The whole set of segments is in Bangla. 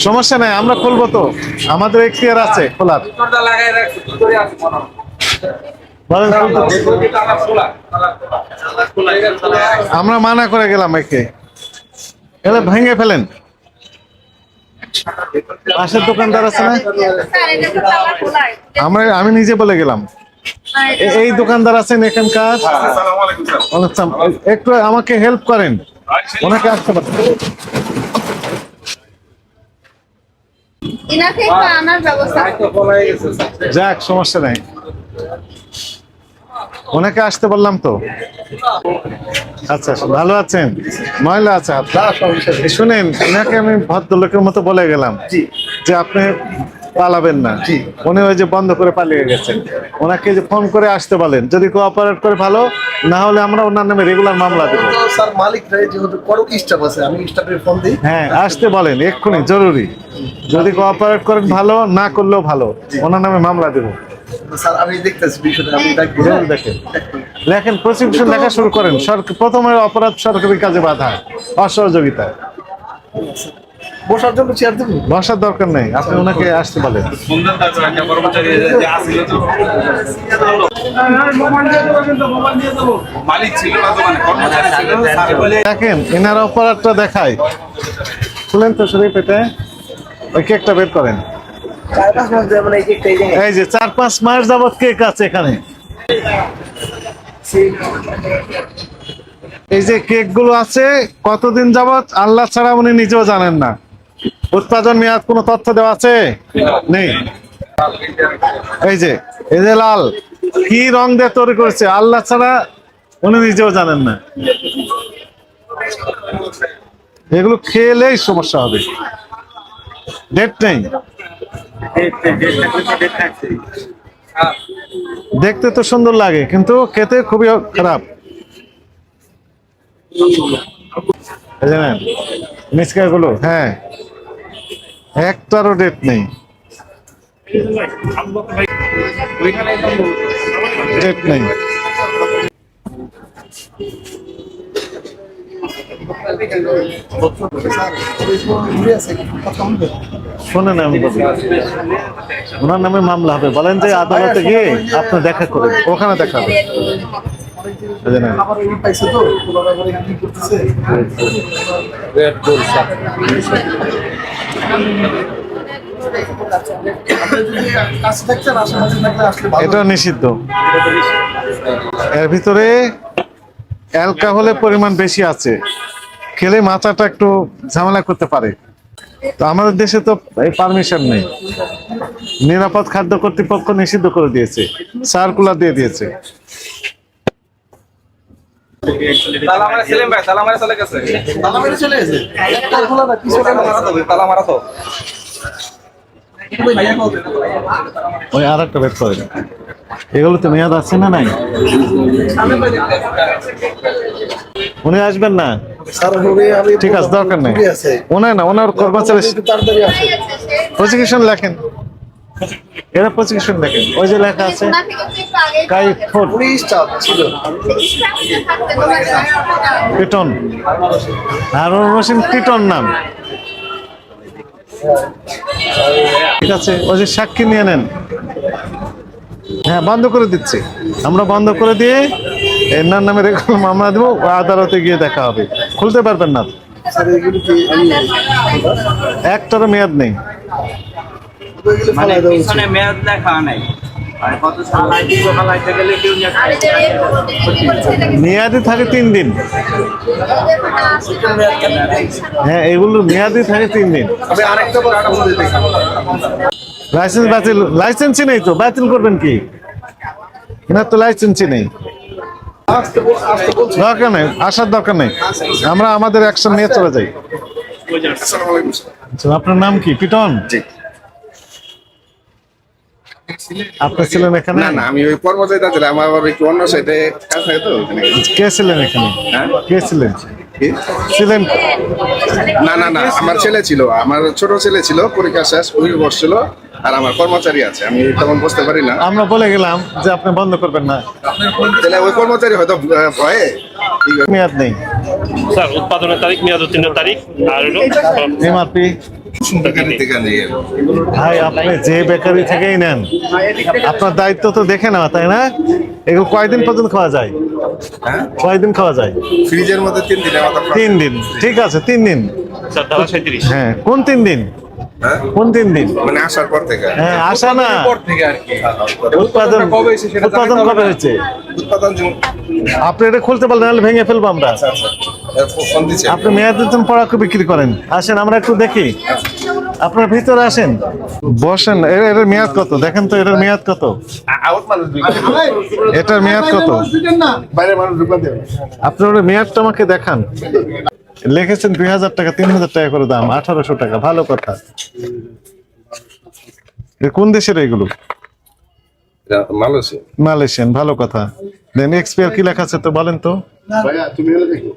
সমস্যা নাই, আমরা খুলবো তো, আমাদের এখতিয়ার আছে খোলার। বলেন, আমরা মানা করে গেলাম একে, এলে ভেঙে ফেলেন। পাশের দোকানদার আছে না, আমি নিজে বলে গেলাম। এই দোকানদার আছেন এখানকার, একটু আমাকে হেল্প করেন, ওনাকে আসতে পারেন। যাক, সমস্যা নাই, ওনাকে আসতে বললাম তো। আচ্ছা, ভালো আছেন? ময়লা আছে শুনেন, এনাকে আমি ভদ্রলোকের মতো বলে গেলাম যে আপনি পালাবেন না। উনি ওই যে বন্ধ করে পালিয়ে গেছেন, ওনাকে যে ফোন করে আসতে বলেন, যদি কোঅপারেট করে ভালো, না হলে আমরা ওনার নামে রেগুলার মামলা দেব। হ্যাঁ, আসতে বলেন এক্ষুনি, জরুরি। যদি কোঅপারেট করেন ভালো, না করলেও ভালো, ওনার নামে মামলা দেব। লেখেন, প্রসিকিউশন লেখা শুরু করেন। প্রথমে অপরাধ সরকারি কাজে বাধা, অসহযোগিতা। বসার জন্য চেয়ার দেবো? বসার দরকার নেই, আপনি ওনাকে আসতে বলেন। দেখেন, এনার অপরাধটা দেখায়। খুলেন তো শরীর পেটে, ওই কেকটা বের করেন। এই যে 4-5 মাস যাবত কেক আছে এখানে। এই যে কেক গুলো আছে কতদিন যাবত আল্লাহ ছাড়া উনি নিজেও জানেন না। উৎপাদন মেয়াদ কোনো তথ্য দেওয়া আছে? নেই। এই যে লাল, কি রং দিয়ে তৈরি করেছে আল্লাহ ছাড়া উনি নিজেও জানেন না। এগুলো খেলেই সমস্যা হবে। ডেট নেই, দেখতে তো সুন্দর লাগে কিন্তু খেতে খুবই খারাপ। মিসকা গুলো, হ্যাঁ, একটারও ডেট নেই, ডেট নেই। শোনেন, আমি বলি, ওনার নামে মামলা হবে। বলেন যে আদালতে গিয়ে আপনি দেখা করেন, ওখানে দেখা হবে। এটা নিষিদ্ধ। এর ভিতরে অ্যালকোহলের পরিমাণ বেশি আছে, খেলে মাথাটা একটু ঝামেলা করতে পারে। তো আমাদের দেশে তো এই পারমিশন নেই, নিরাপদ খাদ্য কর্তৃপক্ষ নিষিদ্ধ করে দিয়েছে, সার্কুলার দিয়ে দিয়েছে। ওই আর একটা বের করে, এগুলো তো মেয়াদ আছে না নাই? উনি আসবেন না, ঠিক আছে, দরকার নেই। ওনার না, ওনার কর্মচারী প্রসিকিউশন লেখেন, এরা প্রসিকিউশন লেখেন। ওই যে লেখা আছে পিটন, হারুন রশিদ পিটন নাম, ঠিক আছে। ওই যে সাক্ষী নিয়ে নেন। হ্যাঁ, বন্ধ করে দিচ্ছি, আমরা বন্ধ করে দিয়ে এনার নামে রেগুলার মামলা দেবো, আদালতে গিয়ে দেখা হবে। খুলতে পারবেন না, একটারও মেয়াদ নেই। মেয়াদি থাকে 3 দিন। হ্যাঁ, এগুলো মেয়াদি থাকে 3 দিন। লাইসেন্স বাতিল, লাইসেন্সই নেই তো বাতিল করবেন কি? না তো লাইসেন্সই নেই, দরকার নেই, আসার দরকার নেই, আমরা আমাদের অ্যাকশন নিয়ে চলে যাই। আপনার নাম কি? পিটন? আপনি ছিলেন এখানে? না, আমি ওই কর্মচারীটা ছিলাম, আমার একটু অন্য সাইডে কাজ থাকে তো। কে ছিলেন এখানে? কে ছিলেন? ছিলেন? না, আমার ছেলে ছিল, আমার ছোট ছেলে ছিল, পরীক্ষা শেষ, উনি বসছিল, আর আমার কর্মচারী আছে, আমি তেমন বুঝতে পারি না। আমরা বলে গেলাম যে আপনি বন্ধ করবেন না, তাহলে ওই কর্মচারী হয়তো ভয়ে মেয়াদ নেই, স্যার উৎপাদনের তারিখ, মেয়াদ উত্তীর্ণের তারিখ, আর হলো এমআরপি। ভাই আপনি যে বেকারি থেকেই নেন, আপনার দায়িত্ব তো দেখে নেওয়া, তাই না? এগুলো কয়দিন পর্যন্ত খাওয়া যায়? হ্যাঁ, কয়দিন খাওয়া যায়? ফ্রিজের মধ্যে 3 দিনের মতো 3 দিন, ঠিক আছে 3 দিন। স্যার ধারা 37। হ্যাঁ, কোন 3 দিন? হ্যাঁ, কোন 3 দিন? মানে আসার পর থেকে। হ্যাঁ, আসা না, উৎপাদন উৎপাদন কবে হয়েছে? উৎপাদন আপনি এটা খুলতে পারলেন, নাহলে ভেঙে ফেলবো আমরা। ফোন দিচ্ছে। আপনি মেয়াদ দিতেন পড়াকে বিক্রি করেন, আসেন আমরা একটু দেখি, আপনার ভিতরে আসেন, বসেন। এটার মেয়াদ কত দেখেন তো, এটার মেয়াদ কত? আউট মানুষ এটার মেয়াদ কত? বাইরে মানুষ ঢুকতে দেবে। আপনার ওই মেয়াদটা আমাকে দেখান। লিখেছেন 2000 টাকা, 3000 টাকা করে দাম, 1800 টাকা। ভালো কথা। কোন দেশের এগুলো? মালয়েশিয়া। মালয়েশিয়ান, ভালো কথা। দেন এক্সপায়ার কি লেখা আছে তো বলেন তো? ভাইয়া তুমি হলে দেখো।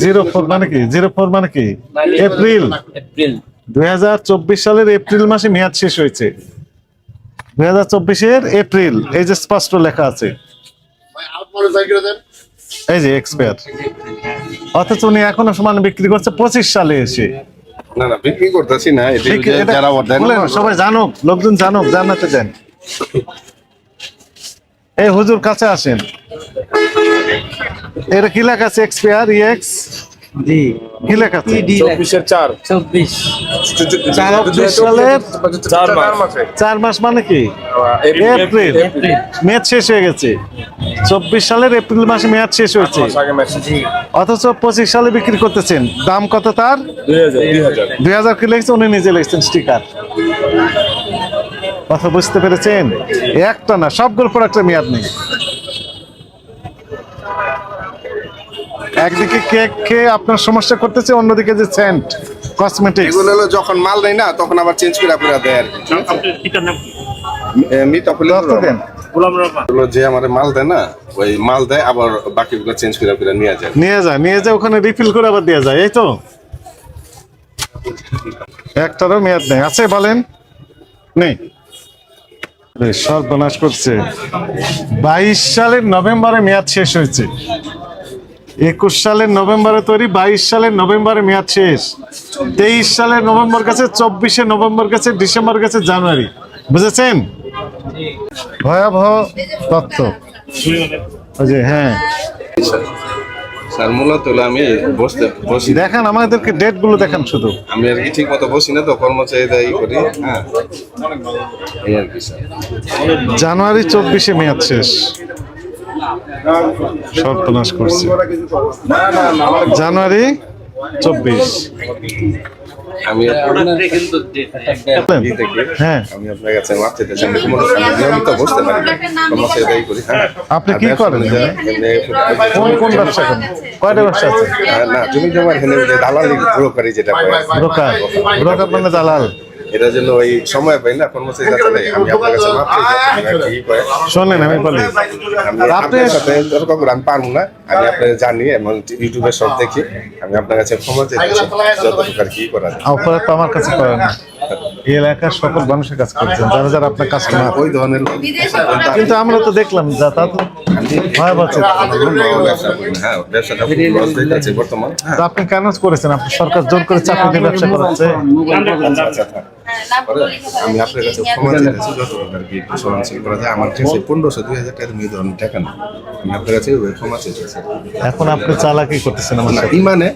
04 মানে কি? 04 মানে কি? এপ্রিল 2024 সালের এপ্রিল মাসে মেয়াদ শেষ হয়েছে। 2024 এপ্রিল, এই যে স্পষ্ট লেখা আছে, এই যে এক্সপায়ার। অথচ উনি এখনো সমান বিক্রি করছে 25 সালে এসে। না না, বিক্রি করতেছি না, এটা যারা অর্ডার বলেন, সবাই জানুক, লোকজন জানুক, জানাতে দেন। এই হুজুর কাছে আসেন। এটা কি লেখা আছে? এক্সপায়ার ইএক্স জি কি লেখা আছে? 24/4 24 24 সালের 4 মাস মানে কি? এপ্রিল। মেয়াদ শেষ হয়ে গেছে। 24 সালের এপ্রিল মাসে মেয়াদ শেষ হয়েছে, অথচ 25 সালে বিক্রি করতেছেন। দাম কত তার? 2000 কি লিখছে? উনি নিজে লিখছেন স্টিকার। কথা বুঝতে পেরেছেন? একটা না, সবগুলো প্রোডাক্টের মেয়াদ নেই। একদিকে কেক খেয়ে আপনার সমস্যা করতেছে, অন্যদিকে যে সেন্ট কসমেটিক্স। এগুলো হলো যখন মাল দেয় না, তখন আবার চেঞ্জ করে দেয় আর কি। আপনার পিতার নাম কি? মিতাফুল দেন। গোলাম রহমান। হলো যে আমাদের মাল দেয় না, ওই মাল দেয় আবার বাকিগুলো চেঞ্জ করে নিয়ে যায়। নিয়ে যায় ওখানে রিফিল করে আবার দেওয়া যায়, এই তো। একটারও মেয়াদ নেই আছে, বলেন নেই। সর্বনাশ করছে। 22 সালের নভেম্বরে মেয়াদ শেষ হয়েছে। 21 সালের নভেম্বরে তৈরি, 22 সালের নভেম্বরে মেয়াদ শেষ। 23 সালের নভেম্বর গেছে, 24 নভেম্বর গেছে, ডিসেম্বর গেছে, জানুয়ারি। বুঝেছেন? ভয়াবহ তথ্য। ওই যে হ্যাঁ, স্যার মূলত হলো আমি বসি দেখান আমাদেরকে ডেট গুলো দেখান শুধু। আমি আর কি ঠিক মতো বসি না, তো কর্মচারীরা করি। হ্যাঁ, এই আর কি স্যার। জানুয়ারি 24 মেয়াদ শেষ। সর্বনাশ করছে। জানুয়ারি 24। আমি হ্যাঁ, আমি আপনার কাছে মাপ চাইতেছি। আমি নিয়মিত বসতে পারি না, কর্মচারীরা করি। হ্যাঁ, আপনি কি করেন? কোন ব্যবসা করেন? কয়টা ব্যবসা আছে? না, জমি জমার হেনে দালালি ব্রোকারি যেটা ব্রোকার মানে দালাল। এটার জন্য ওই সময় পাই না, কর্মচারীরা চলে। আমি আপনার কাছে মাপ চাইতেছি, কি করে শোনেন আমি বলি, আমি আপনার সাথে তর্ক করে আমি পারবো না। আমি আপনার জানি এবং ইউটিউবে সব দেখি। আমি আপনার কাছে ক্ষমা চাইতেছি, যতটুকু আর কি করা যায়। অপরাধ তো আমার কাছে করেন না, এই এলাকার সকল মানুষের কাজ করছেন, যারা যারা আপনার কাস্টমার। ওই ধরনের লোক। কিন্তু আমরা তো দেখলাম যা তা তো ভয়াবহ চিত্র। ব্যবসা করি না। হ্যাঁ, ব্যবসাটা খুব লস হয়ে যাচ্ছে বর্তমান। হ্যাঁ, তো আপনি কেন করেছেন? আপনি সরকার জোর করে চাকরি দিয়ে ব্যবসা করাচ্ছে। আচ্ছা, আমি আপনার কাছে ক্ষমা চাইতেছি, যতটুকু আর কি একটু সহনশীল করা যায়। আমার কাছে 1500-2000 টাকা এই ধরনের টাকা না। আমি আপনার কাছে ওই ক্ষমা চাইতেছি। এখন আপনি চালাকি করতেছেন আমার না, সাথে। ইমানে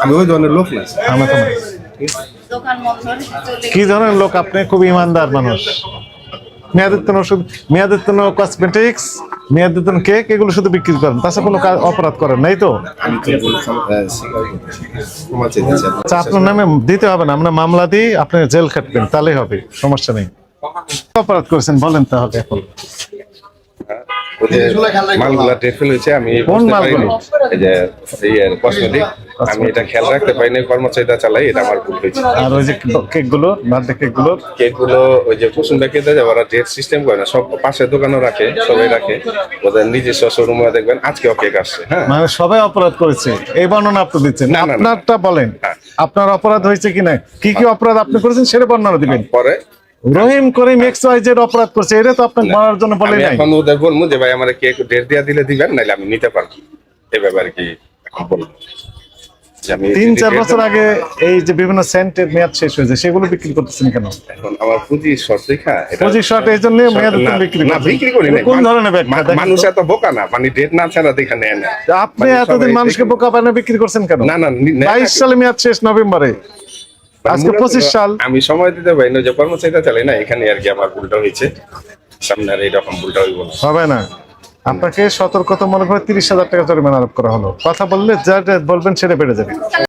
আমি ওই ধরনের লোক না। আমার তো না। কি ধরনের লোক আপনি? খুব ইমানদার মানুষ। মেয়াদোত্তীর্ণ ওষুধ, মেয়াদোত্তীর্ণ কসমেটিক্স, মেয়াদোত্তীর্ণ কেক, এগুলো শুধু বিক্রি করেন, তাছাড়া কোনো অপরাধ করেন নাই তো? আমি তো স্বীকার করতেছি, ক্ষমা চাইতেছি। আচ্ছা, আপনার নামে দিতে হবে না, আমরা মামলা দিই, আপনি জেল খাটবেন, তাহলেই হবে, সমস্যা নেই। অপরাধ করেছেন বলেন তাহলে এখন। মালগুলা টেফেল হয়েছে, আমি কোন বুঝতে মালগুলো? পারিনি। এই যে কসমেটিক, আমি এটা খেয়াল রাখতে পারিনি, কর্মচারীরা চালাই, এটা আমার ভুল হয়েছে। আর ওই যে কেক গুলো, বার্থডে কেক গুলো, কেকগুলো ওই যে কুসুমটা খেতে যায়, ওরা ডেট সিস্টেম করে না, সব পাশের দোকানও রাখে, সবাই রাখে, ওদের নিজস্ব শোরুমে দেখবেন আজকেও কেক আসছে। হ্যাঁ, মানে সবাই অপরাধ করেছে, এই বর্ণনা আপনি দিচ্ছেন। না, না, না। আপনারটা বলেন, হ্যাঁ। আপনার অপরাধ হয়েছে কিনা, কি কি অপরাধ আপনি করেছেন সেটা বর্ণনা দিবেন। পরে রহিম করিম এক্স ওয়াই জেড অপরাধ করছে, এটা তো আপনাকে মারার জন্য বলে আমি নাই। এখন ওদের বলবো যে ভাই আমার কি একটু ডেট দিয়া দিলে দিবেন, নাইলে আমি নিতে পারবো, এই ব্যাপারে কি এখন বলবো যে আমি 3-4 বছর আগে এই যে বিভিন্ন সেন্টের মেয়াদ শেষ হয়েছে, সেগুলো বিক্রি করতেছেন কেন? এখন আমার পুঁজি শর্ট দেখা পুঁজি শর্ট এই জন্য মেয়াদ না, বিক্রি না, করতেছেন। বিক্রি করি না। কোন ধরনের ব্যাখ্যা? দেখেন মানুষ তো। এত বোকা না, মানে ডেট না ছাড়া দেখা নেয় না। আপনি মানে এতদিন সবাই মানুষকে দেখে- বোকা বানিয়ে বিক্রি করছেন কেন? না, না, নেয় না। 22 সালে মেয়াদ শেষ নভেম্বরে, আজকে মূলত 25 সাল। আমি সময় দিতে পারি না, যে কর্মচারীরা চালাই না, এখানে আর কি আমার ভুলটা হয়েছে, সামনে আর এইরকম ভুলটা হইব না। হবে না। আপনাকে সতর্কতামূলক ভাবে 30,000 টাকা জরিমানা আরোপ করা হলো। কথা বললে যা যা বলবেন সেটা বেড়ে যাবে।